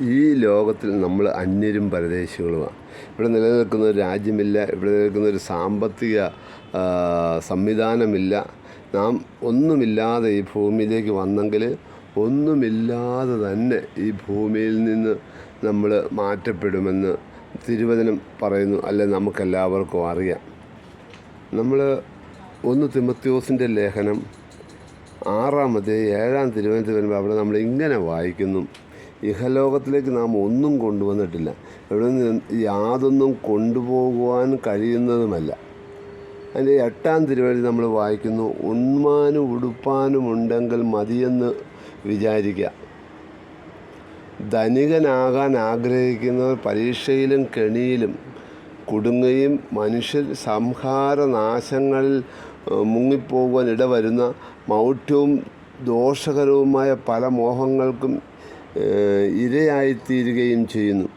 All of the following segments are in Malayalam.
ഈ ലോകത്തിൽ നമ്മൾ അന്യരും പരദേശികളുമാണ്. ഇവിടെ നിലനിൽക്കുന്ന ഒരു രാജ്യമില്ല, ഇവിടെ നിലനിൽക്കുന്ന ഒരു സാമ്പത്തിക സംവിധാനമില്ല. നാം ഒന്നുമില്ലാതെ ഈ ഭൂമിയിലേക്ക് വന്നെങ്കിൽ ഒന്നുമില്ലാതെ തന്നെ ഈ ഭൂമിയിൽ നിന്ന് നമ്മൾ മാറ്റപ്പെടുമെന്ന് തിരുവചനം പറയുന്നു. അല്ലെ, നമുക്കെല്ലാവർക്കും അറിയാം. നമ്മൾ 1 തിമോഥെയോസിൻ്റെ ലേഖനം 6-ാം അധ്യായം 7-ാം തിരുവചനത്തിൽ വരുമ്പോൾ അവിടെ നമ്മൾ ഇങ്ങനെ വായിക്കുന്നു: ഇഹലോകത്തിലേക്ക് നാം ഒന്നും കൊണ്ടുവന്നിട്ടില്ല, ഇവിടെ നിന്ന് യാതൊന്നും കൊണ്ടുപോകുവാൻ കഴിയുന്നതുമല്ല. അതിൻ്റെ 8-ാം തിരുവചനത്തിൽ നമ്മൾ വായിക്കുന്നു: ഉണ്മാനും ഉടുപ്പാനും ഉണ്ടെങ്കിൽ മതിയെന്ന് വിചാരിക്കുക. ധനികനാകാൻ ആഗ്രഹിക്കുന്നവർ പരീക്ഷയിലും കെണിയിലും കുടുങ്ങുകയും മനുഷ്യർ സംഹാരനാശങ്ങളിൽ മുങ്ങിപ്പോകുവാൻ ഇടവരുന്ന മൗഢ്യവും ദോഷകരവുമായ പല മോഹങ്ങൾക്കും ഇരയായിത്തീരുകയും ചെയ്യുന്നു.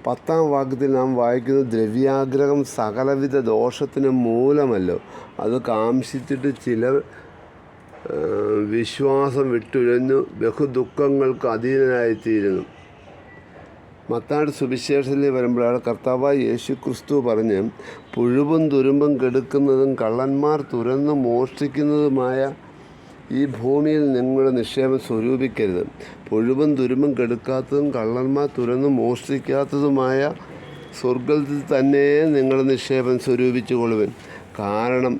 10-ാം വാക്യത്തിൽ നാം വായിക്കുന്നത്: ദ്രവ്യാഗ്രഹം സകലവിധ ദോഷത്തിന് മൂലമല്ലോ, അത് കാംക്ഷിച്ചിട്ട് ചിലർ വിശ്വാസം വിട്ടുഴഞ്ഞു ബഹുദുഃഖങ്ങൾക്ക് അധീനരായിത്തീരുന്നു. മത്തായിയുടെ സുവിശേഷത്തിൽ വരുമ്പോഴാണ് കർത്താവായ യേശു ക്രിസ്തു പറഞ്ഞ്, പുഴുവും തുരുമ്പും കെടുക്കുന്നതും കള്ളന്മാർ തുരന്ന് മോഷ്ടിക്കുന്നതുമായ ഈ ഭൂമിയിൽ നിങ്ങളുടെ നിക്ഷേപം സ്വരൂപിക്കരുത്. പുഴുവും തുരുമ്പും കെടുക്കാത്തതും കള്ളന്മാർ തുരന്ന് മോഷ്ടിക്കാത്തതുമായ സ്വർഗ്ഗത്തിൽ തന്നെ നിങ്ങളുടെ നിക്ഷേപം സ്വരൂപിച്ചു കൊള്ളുവിൻ. കാരണം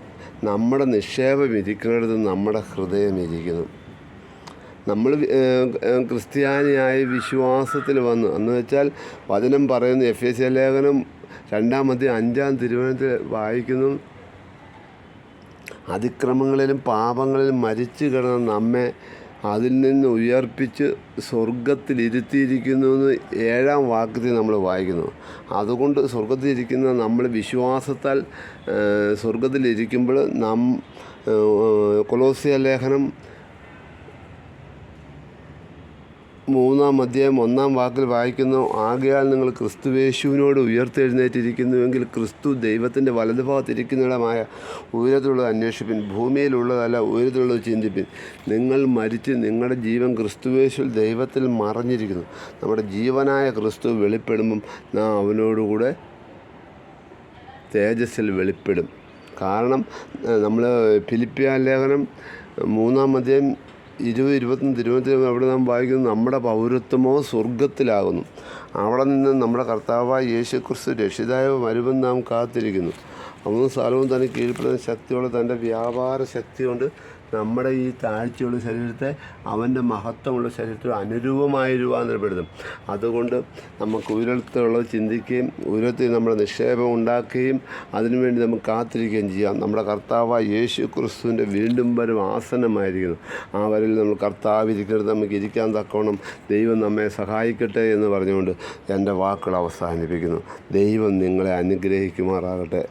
നമ്മുടെ നിക്ഷേപം ഇരിക്കുന്നിടത്ത് നമ്മുടെ ഹൃദയം ഇരിക്കുന്നു. നമ്മൾ ക്രിസ്ത്യാനിയായി വിശ്വാസത്തിൽ വന്നു എന്ന് വെച്ചാൽ വചനം പറയുന്നു. എഫേസ്യ ലേഖനം 2-ാം അധ്യായം 5-ാം തിരുവചനത്തിൽ വായിക്കുന്നു: അതിക്രമങ്ങളിലും പാപങ്ങളിലും മരിച്ചു കിടന്ന നമ്മെ അതിൽ നിന്ന് ഉയർപ്പിച്ച് സ്വർഗത്തിലിരുത്തിയിരിക്കുന്നു എന്ന് 7-ാം വാക്യത്തിൽ നമ്മൾ വായിക്കുന്നു. അതുകൊണ്ട് സ്വർഗത്തിലിരിക്കുന്ന നമ്മൾ വിശ്വാസത്താൽ സ്വർഗത്തിലിരിക്കുമ്പോൾ കൊലോസ്യ ലേഖനം 3-ാം അധ്യായം 1-ാം വാക്കിൽ വായിക്കുന്നു: ആകയാൽ നിങ്ങൾ ക്രിസ്തുയേശുവിനോട് ഉയർത്തെഴുന്നേറ്റിരിക്കുന്നുവെങ്കിൽ ക്രിസ്തു ദൈവത്തിൻ്റെ വലതുഭാഗത്തിരിക്കുന്നിടമായ ഉയരത്തിലുള്ളത് അന്വേഷിപ്പിൻ, ഭൂമിയിലുള്ളതല്ല ഉയരത്തിലുള്ളത് ചിന്തിപ്പിൻ. നിങ്ങൾ മരിച്ച് നിങ്ങളുടെ ജീവൻ ക്രിസ്തുയേശുവിൽ ദൈവത്തിൽ മറഞ്ഞിരിക്കുന്നു. നമ്മുടെ ജീവനായ ക്രിസ്തു വെളിപ്പെടുമ്പം നാം അവനോടുകൂടെ തേജസ്സിൽ വെളിപ്പെടും. കാരണം നമ്മൾ ഫിലിപ്പിയ ലേഖനം 3-ാം അധ്യായം 20-21 തിരുവചനത്തിൽ അവിടെ നാം വായിക്കുന്നു: നമ്മുടെ പൗരത്വമോ സ്വർഗത്തിലാകുന്നു, അവിടെ നിന്ന് നമ്മുടെ കർത്താവായ യേശു ക്രിസ്തു രക്ഷിതാവ് വരുമെന്ന് നാം കാത്തിരിക്കുന്നു. അവനും സ്ഥലവും തന്നെ കീഴ്പ്പെടുന്ന ശക്തിയോടെ തൻ്റെ വ്യാപാര ശക്തി കൊണ്ട് നമ്മുടെ ഈ താഴ്ചയുള്ള ശരീരത്തെ അവൻ്റെ മഹത്വമുള്ള ശരീരത്തിൽ അനുരൂപമായി രൂപാന്തരപ്പെടുത്തും. അതുകൊണ്ട് നമുക്ക് ഉയരത്തിലുള്ളത് ചിന്തിക്കുകയും ഉയരത്തിൽ നമ്മുടെ നിക്ഷേപം ഉണ്ടാക്കുകയും അതിനുവേണ്ടി നമുക്ക് കാത്തിരിക്കുകയും ചെയ്യാം. നമ്മുടെ കർത്താവായ യേശു ക്രിസ്തുവിൻ്റെ വീണ്ടും വരും ആസന്നമായിരിക്കുന്നു. ആ വരയിൽ നമ്മൾ കർത്താവിരിക്കുന്നത് നമുക്ക് ഇരിക്കാൻ തക്കവണ്ണം ദൈവം നമ്മെ സഹായിക്കട്ടെ എന്ന് പറഞ്ഞുകൊണ്ട് എൻ്റെ വാക്കുകൾ അവസാനിപ്പിക്കുന്നു. ദൈവം നിങ്ങളെ അനുഗ്രഹിക്കുമാറാകട്ടെ.